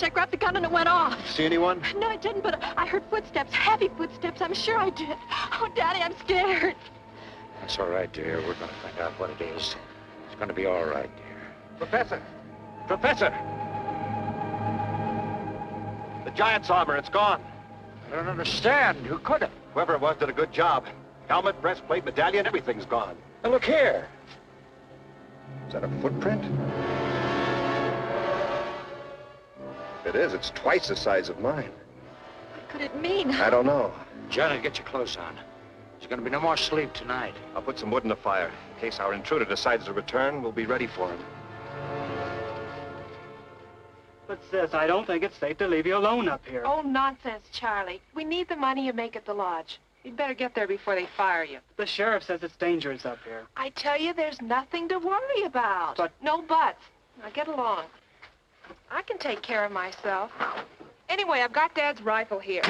I grabbed the gun and it went off. See anyone? No, I didn't, but I heard footsteps, heavy footsteps. I'm sure I did. Oh, Daddy, I'm scared. That's all right, dear. We're going to find out what it is. It's going to be all right, dear. Professor! Professor! The giant's armor, it's gone. I don't understand. Who could have? Whoever it was did a good job. Helmet, breastplate, medallion, everything's gone. And look here. Is that a footprint? It is. It's twice the size of mine. What could it mean? I don't know. Janet, get your clothes on. There's going to be no more sleep tonight. I'll put some wood in the fire. In case our intruder decides to return, we'll be ready for him. But, sis, I don't think it's safe to leave you alone up here. Oh, nonsense, Charlie. We need the money you make at the lodge. You'd better get there before they fire you. The sheriff says it's dangerous up here. I tell you, there's nothing to worry about. But... No buts. Now get along. I can take care of myself. Anyway, I've got Dad's rifle here.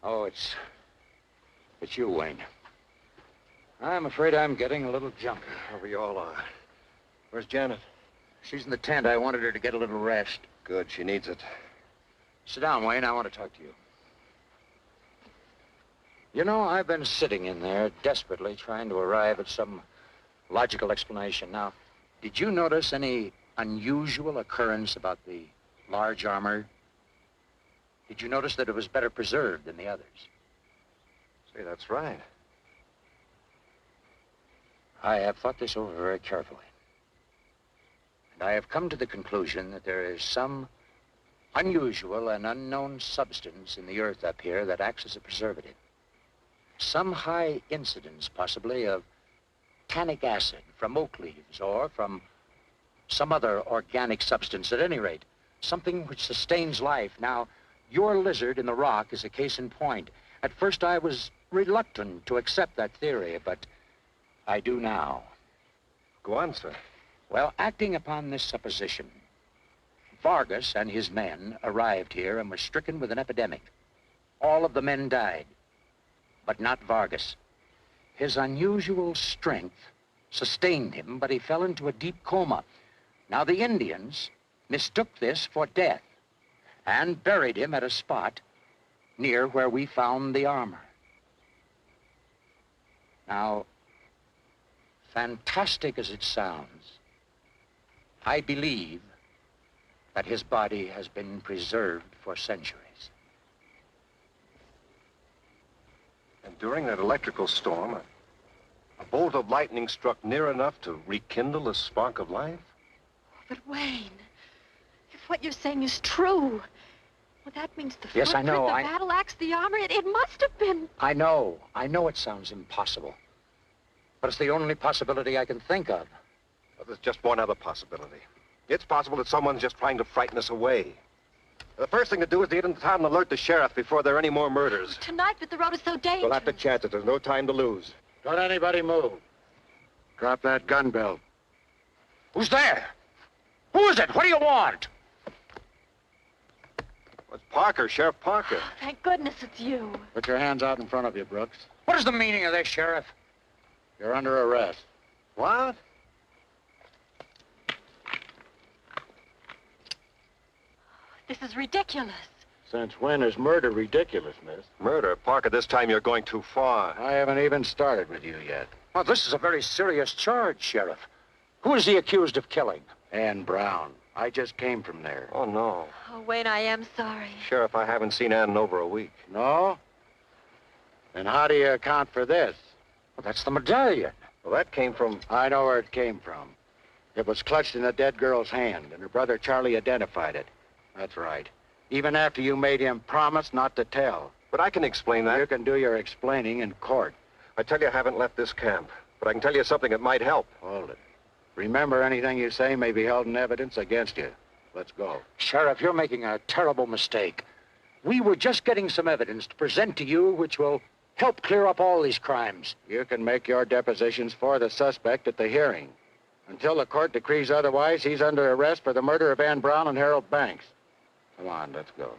Oh, it's you, Wayne. I'm afraid I'm getting a little jumpy. Oh, we all are. Where's Janet? She's in the tent. I wanted her to get a little rest. Good, she needs it. Sit down, Wayne. I want to talk to you. You know, I've been sitting in there desperately trying to arrive at some logical explanation. Now, did you notice any unusual occurrence about the large armor? Did you notice that it was better preserved than the others? Say, that's right. I have thought this over very carefully. And I have come to the conclusion that there is some unusual and unknown substance in the earth up here that acts as a preservative. Some high incidence, possibly, of tannic acid from oak leaves or from some other organic substance. At any rate, something which sustains life. Now, your lizard in the rock is a case in point. At first, I was reluctant to accept that theory, but I do now. Go on, sir. Well, acting upon this supposition, Vargas and his men arrived here and were stricken with an epidemic. All of the men died, but not Vargas. His unusual strength sustained him, but he fell into a deep coma. Now, the Indians mistook this for death and buried him at a spot near where we found the armor. Now, fantastic as it sounds, I believe that his body has been preserved for centuries. And during that electrical storm, a bolt of lightning struck near enough to rekindle a spark of life? But Wayne, if what you're saying is true, well, that means the Yes, I footprint, know, the battle axe, the armor, it must have been. I know it sounds impossible, but it's the only possibility I can think of. Well, there's just one other possibility. It's possible that someone's just trying to frighten us away. The first thing to do is to get into town and alert the sheriff before there are any more murders. Tonight, but the road is so dangerous. We'll have to chance it. There's no time to lose. Don't anybody move. Drop that gun belt. Who's there? Who is it? What do you want? It's Parker, Sheriff Parker. Thank goodness it's you. Put your hands out in front of you, Brooks. What is the meaning of this, Sheriff? You're under arrest. What? This is ridiculous. Since when is murder ridiculous, miss? Murder? Parker, this time you're going too far. I haven't even started with you yet. Well, this is a very serious charge, Sheriff. Who is he accused of killing? Ann Brown. I just came from there. Oh, no. Oh, Wayne, I am sorry. Sheriff, I haven't seen Ann in over a week. No? Then how do you account for this? Well, that's the medallion. Well, that came from... I know where it came from. It was clutched in a dead girl's hand, and her brother Charlie identified it. That's right. Even after you made him promise not to tell. But I can explain that. You can do your explaining in court. I tell you, I haven't left this camp. But I can tell you something that might help. Hold it. Remember, anything you say may be held in evidence against you. Let's go. Sheriff, you're making a terrible mistake. We were just getting some evidence to present to you which will help clear up all these crimes. You can make your depositions for the suspect at the hearing. Until the court decrees otherwise, he's under arrest for the murder of Ann Brown and Harold Banks. Come on, let's go.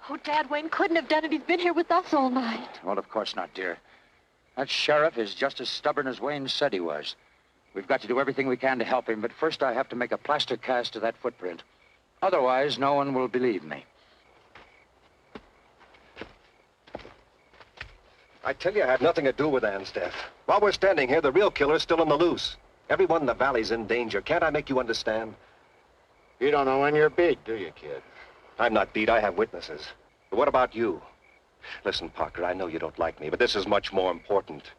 Oh, Dad, Wayne couldn't have done it. He's been here with us all night. Well, of course not, dear. That sheriff is just as stubborn as Wayne said he was. We've got to do everything we can to help him, but first I have to make a plaster cast of that footprint. Otherwise, no one will believe me. I tell you, I had nothing to do with Ann's death. While we're standing here, the real killer's still on the loose. Everyone in the valley's in danger. Can't I make you understand? You don't know when you're beat, do you, kid? I'm not beat. I have witnesses. But what about you? Listen, Parker, I know you don't like me, but this is much more important.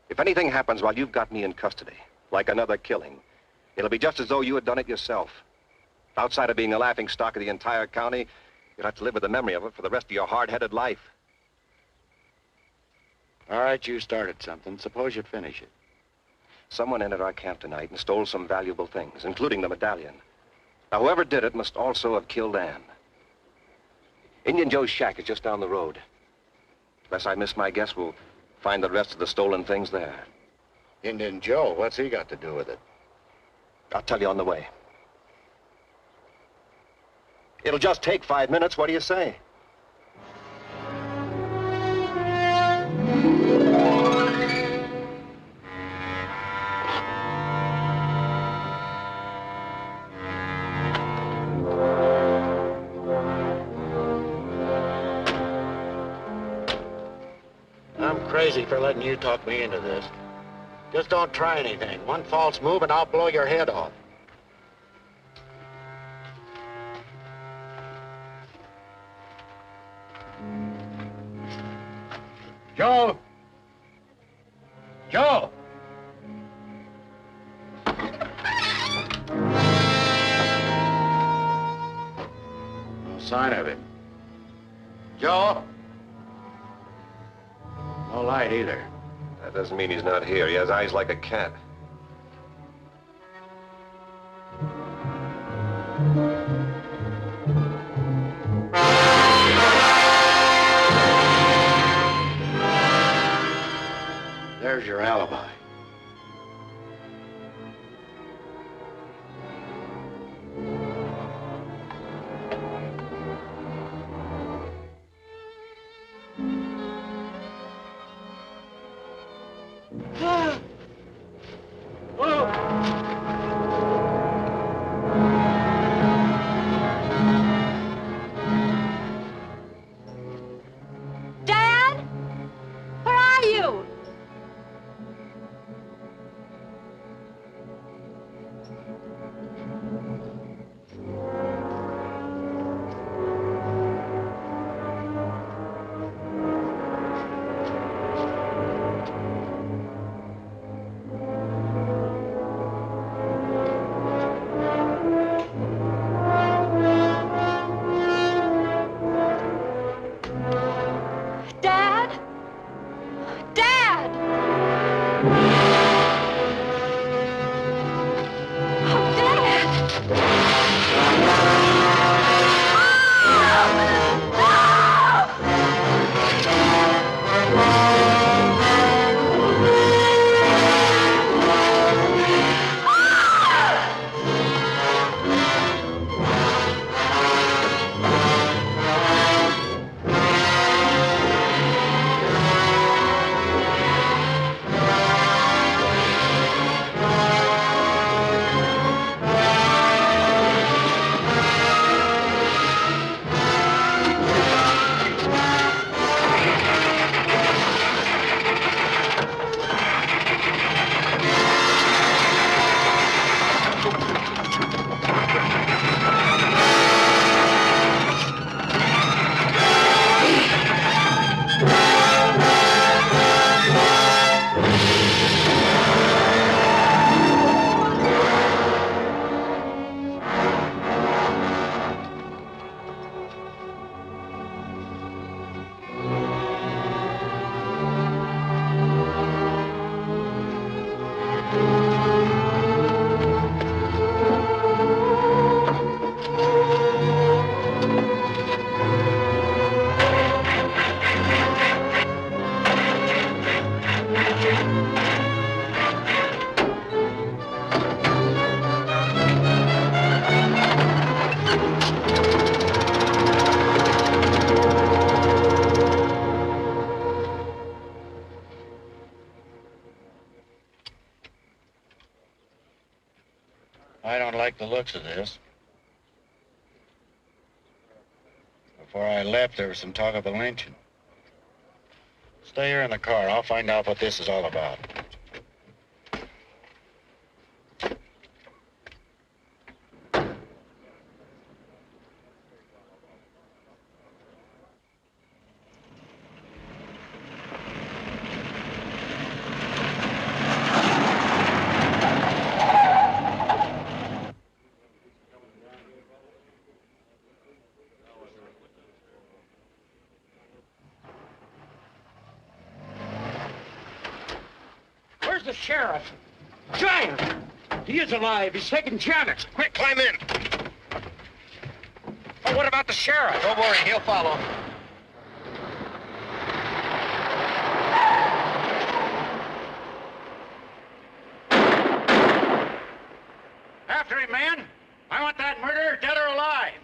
If anything happens while you've got me in custody, like another killing, it'll be just as though you had done it yourself. Outside of being a laughingstock of the entire county, you'll have to live with the memory of it for the rest of your hard-headed life. All right, you started something. Suppose you finish it. Someone entered our camp tonight and stole some valuable things, including the medallion. Now, whoever did it must also have killed Ann. Indian Joe's shack is just down the road. Unless I miss my guess, we'll find the rest of the stolen things there. Indian Joe, what's he got to do with it? I'll tell you on the way. It'll just take 5 minutes. What do you say? crazy for letting you talk me into this. Just don't try anything. One false move and I'll blow your head off. Joe! Joe! No sign of him. Joe? No light either. That doesn't mean he's not here. He has eyes like a cat. There's your alibi. Dad? Where are you? Dad? Dad! Oh, Dad! I don't like the looks of this. Before I left, there was some talk of a lynching. Stay here in the car. I'll find out what this is all about. Where's the sheriff? Giant! He is alive. He's taking Janet. Quick, climb in. Oh, what about the sheriff? Don't worry, he'll follow. After him, man. I want that murderer dead or alive.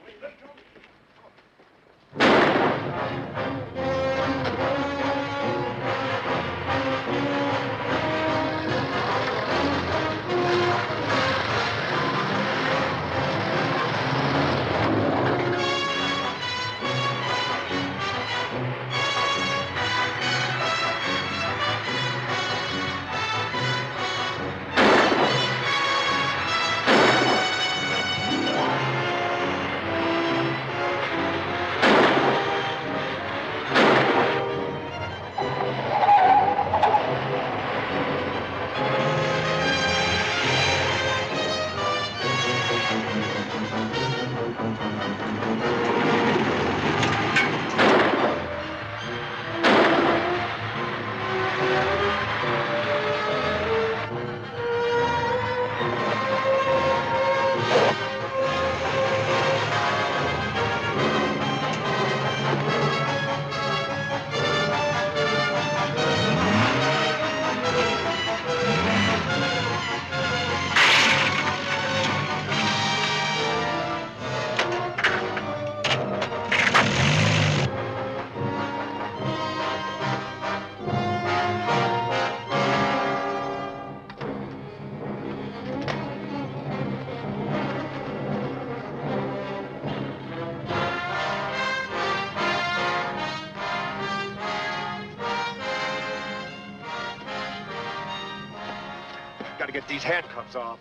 these handcuffs off.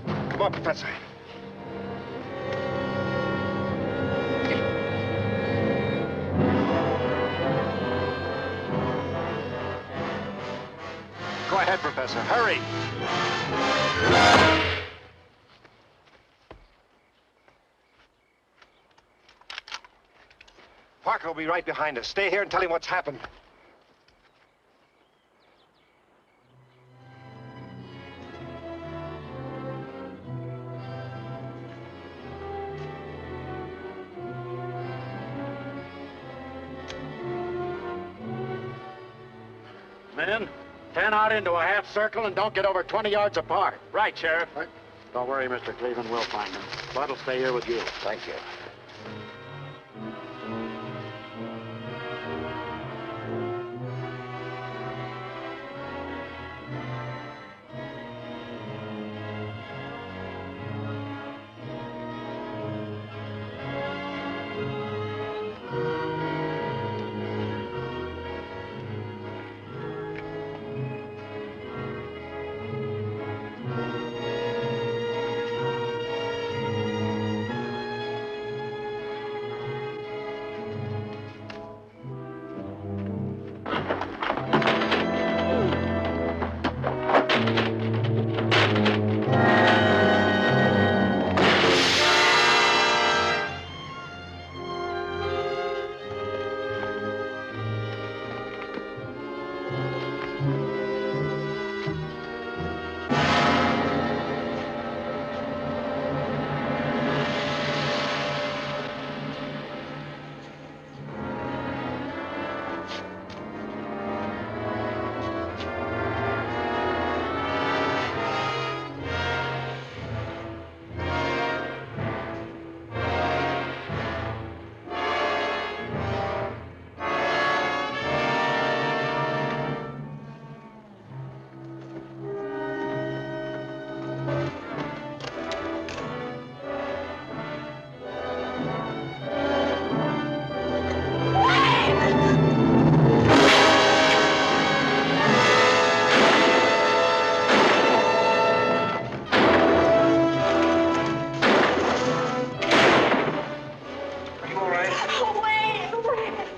Come on, Professor. Go ahead, Professor. Hurry! Parker will be right behind us. Stay here and tell him what's happened. Men, 10 out into a half circle and don't get over 20 yards apart. Right, Sheriff. Don't worry, Mr. Cleveland. We'll find them. Bud'll stay here with you. Thank you.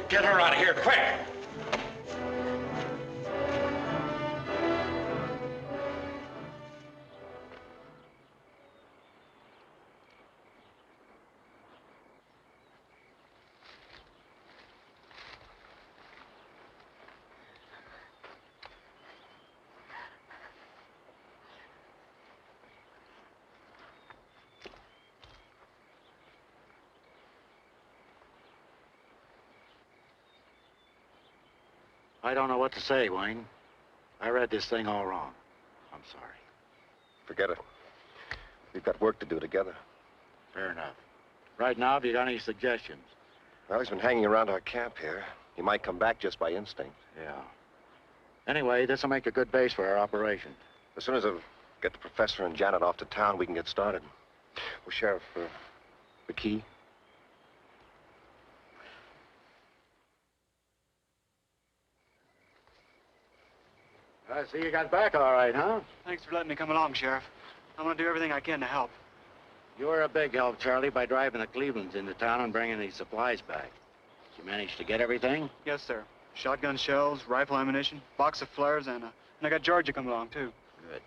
Get her out of here, quick! I don't know what to say, Wayne. I read this thing all wrong. I'm sorry. Forget it. We've got work to do together. Fair enough. Right now, have you got any suggestions? Well, he's been hanging around our camp here. He might come back just by instinct. Yeah. Anyway, this will make a good base for our operation. As soon as I get the professor and Janet off to town, we can get started. Well, Sheriff, the key? I see you got back all right, huh? Thanks for letting me come along, Sheriff. I'm going to do everything I can to help. You were a big help, Charlie, by driving the Clevelands into town and bringing these supplies back. Did you manage to get everything? Yes, sir. Shotgun shells, rifle ammunition, box of flares, and I got Georgia coming along, too. Good.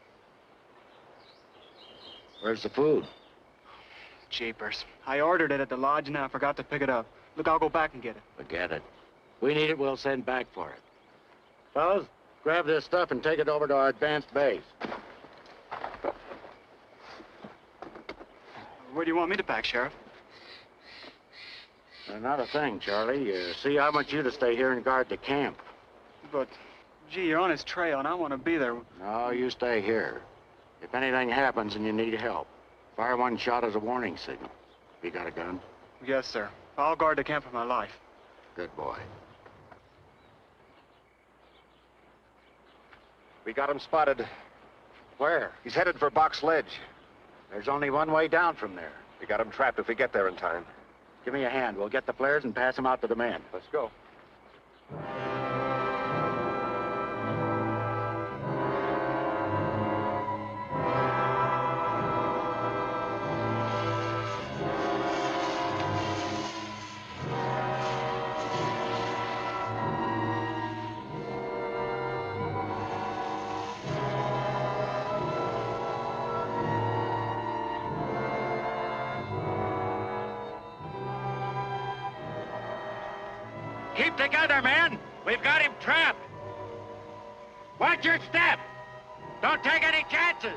Where's the food? Jeepers. I ordered it at the lodge and I forgot to pick it up. Look, I'll go back and get it. Forget it. We need it, we'll send back for it. Fellas, grab this stuff and take it over to our advanced base. Where do you want me to pack, Sheriff? Not a thing, Charlie. See, I want you to stay here and guard the camp. But, gee, you're on his trail and I want to be there. No, you stay here. If anything happens and you need help, fire one shot as a warning signal. You got a gun? Yes, sir. I'll guard the camp for my life. Good boy. We got him spotted. Where? He's headed for Box Ledge. There's only one way down from there. We got him trapped if we get there in time. Give me a hand. We'll get the flares and pass them out to the men. Let's go. Keep together, men. We've got him trapped. Watch your step. Don't take any chances.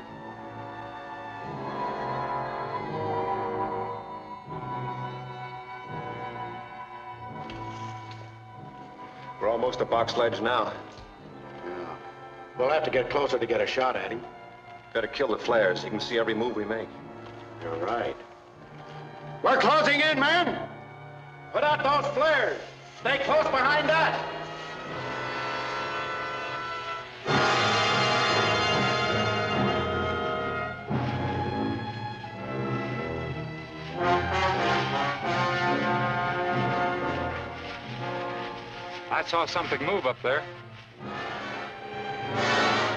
We're almost at Box Ledge now. Yeah. We'll have to get closer to get a shot at him. Better kill the flares so you can see every move we make. You're right. We're closing in, men. Put out those flares. Stay close behind us. I saw something move up there.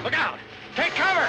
Look out! Take cover!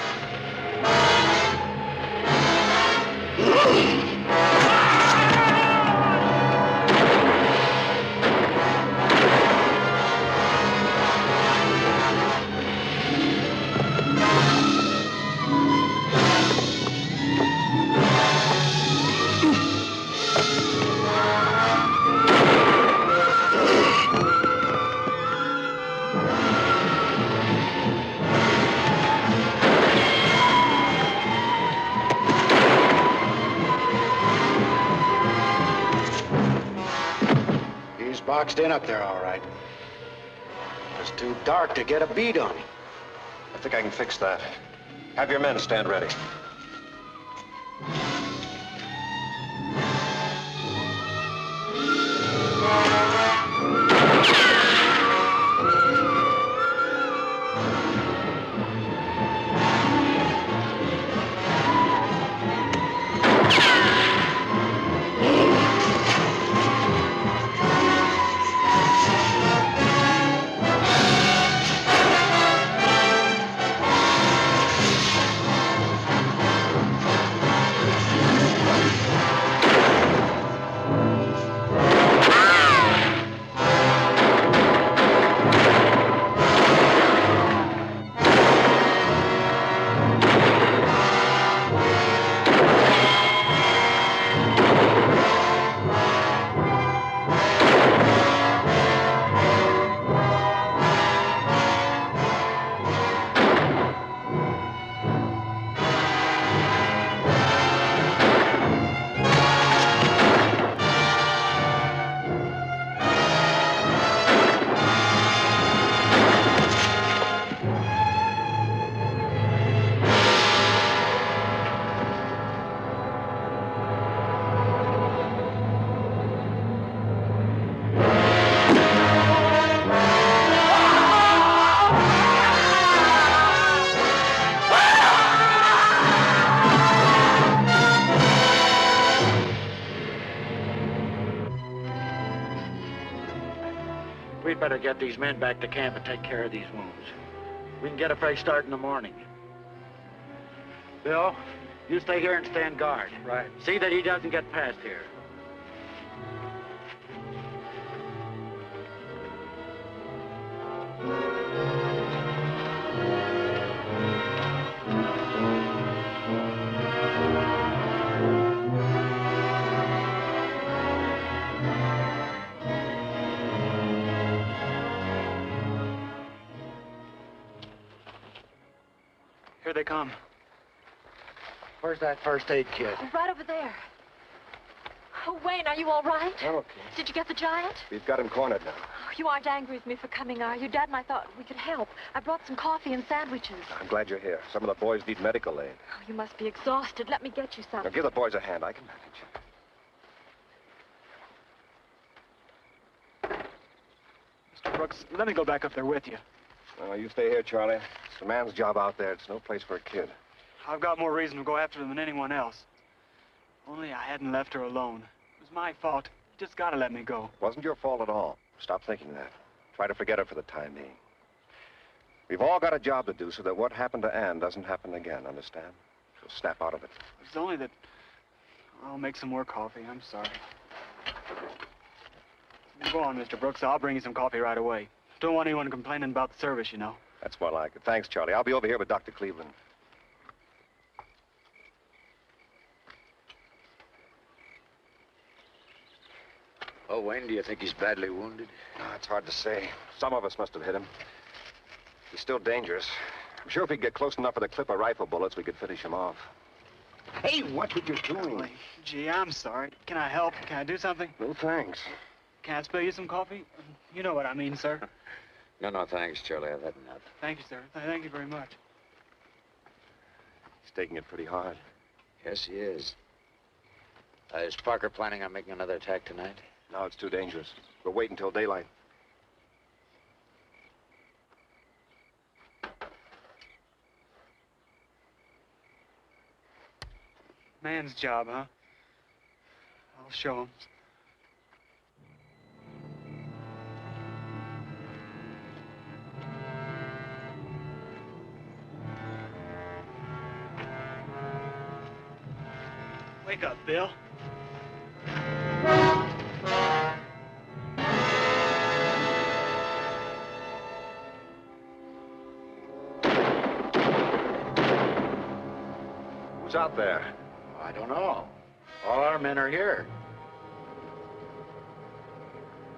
He's boxed in up there, all right. It's too dark to get a bead on him. I think I can fix that. Have your men stand ready. We'd better get these men back to camp and take care of these wounds. We can get a fresh start in the morning. Bill, you stay here and stand guard. Right. See that he doesn't get past here. Here they come. Where's that first aid kit? Right over there. Oh, Wayne, are you all right? I'm okay. Did you get the giant? We've got him cornered now. Oh, you aren't angry with me for coming, are you? Dad and I thought we could help. I brought some coffee and sandwiches. I'm glad you're here. Some of the boys need medical aid. Oh, you must be exhausted. Let me get you some. Now, give the boys a hand. I can manage. Mr. Brooks, let me go back up there with you. No, you stay here, Charlie. It's a man's job out there. It's no place for a kid. I've got more reason to go after them than anyone else. Only I hadn't left her alone. It was my fault. You just gotta let me go. It wasn't your fault at all. Stop thinking that. Try to forget her for the time being. We've all got a job to do so that what happened to Ann doesn't happen again, understand? So snap out of it. It's only that... I'll make some more coffee. I'm sorry. Go on, Mr. Brooks. I'll bring you some coffee right away. Don't want anyone complaining about the service, you know. That's more like it. Thanks, Charlie. I'll be over here with Dr. Cleveland. Oh, Wayne, do you think he's badly wounded? No, it's hard to say. Some of us must have hit him. He's still dangerous. I'm sure if we get close enough with a clip of rifle bullets, we could finish him off. Hey, what are you doing? Golly, gee, I'm sorry. Can I help? Can I do something? No thanks. Can I spill you some coffee? You know what I mean, sir. No, thanks, Charlie. I've had enough. Thank you, sir. Thank you very much. He's taking it pretty hard. Yes, he is. Is Parker planning on making another attack tonight? No, it's too dangerous. We'll wait until daylight. Man's job, huh? I'll show him. Wake up, Bill. Who's out there? I don't know. All our men are here.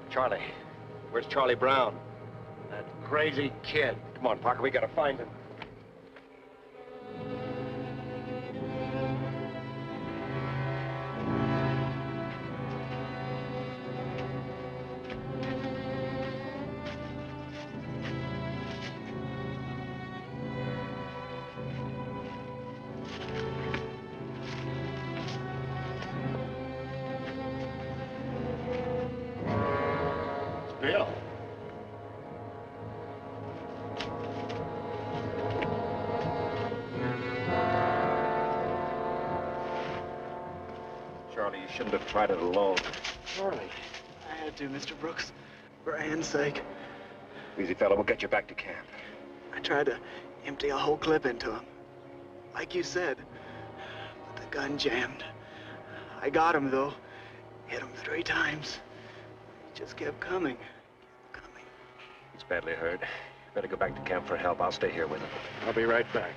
Charlie. Where's Charlie Brown? That crazy kid. Come on, Parker, we gotta find him. Bill. Charlie, you shouldn't have tried it alone. Charlie. I had to, Mr. Brooks. For Anne's sake. Easy, fella. We'll get you back to camp. I tried to empty a whole clip into him. Like you said. But the gun jammed. I got him, though. Hit him 3 times. He just kept coming. He's badly hurt. Better go back to camp for help. I'll stay here with him. I'll be right back.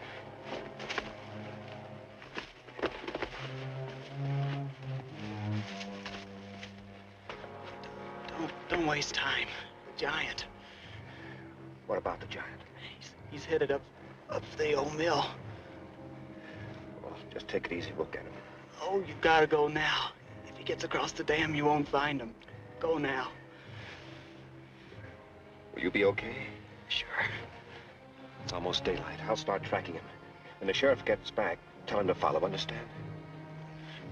Don't waste time. The giant. What about the giant? He's headed up the old mill. Well, just take it easy. We'll get him. Oh, you gotta go now. If he gets across the dam, you won't find him. Go now. Will you be okay? Sure. It's almost daylight. I'll start tracking him. When the sheriff gets back, tell him to follow, understand?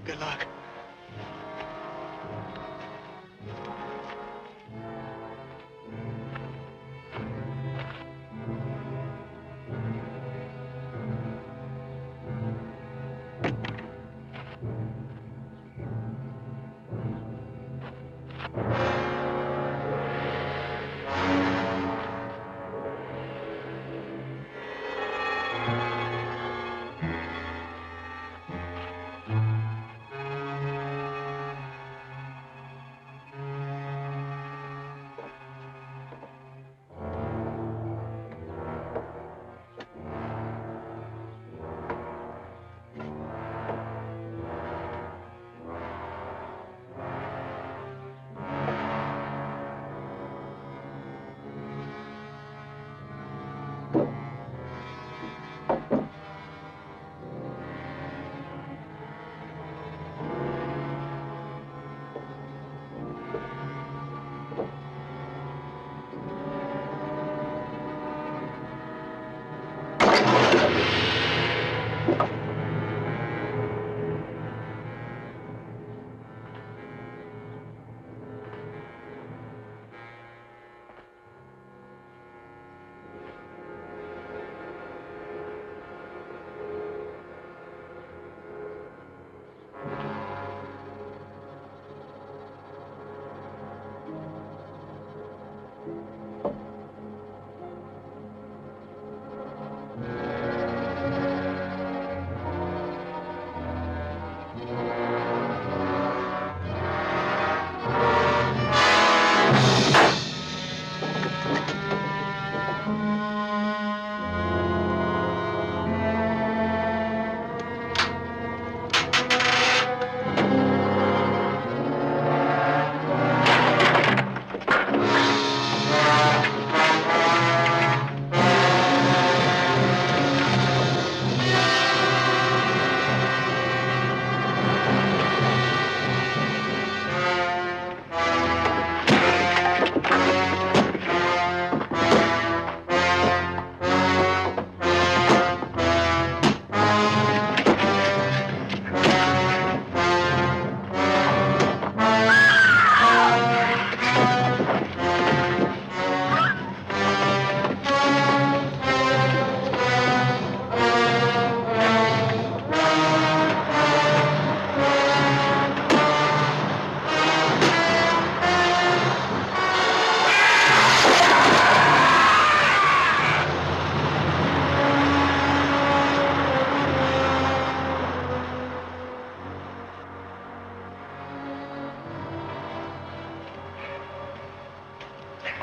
Good luck.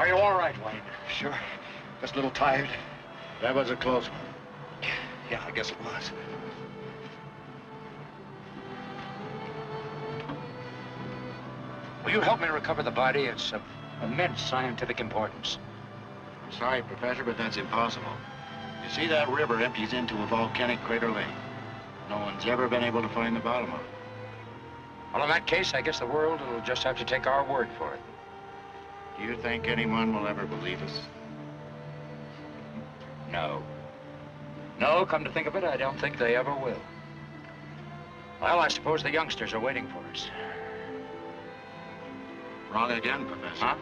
Are you all right, Wayne? Sure. Just a little tired. That was a close one. Yeah, I guess it was. Will you help me recover the body? It's of immense scientific importance. Sorry, Professor, but that's impossible. You see, that river empties into a volcanic crater lake. No one's ever been able to find the bottom of it. Well, in that case, I guess the world will just have to take our word for it. Do you think anyone will ever believe us? No. No, come to think of it, I don't think they ever will. Well, I suppose the youngsters are waiting for us. Wrong again, Professor. Huh?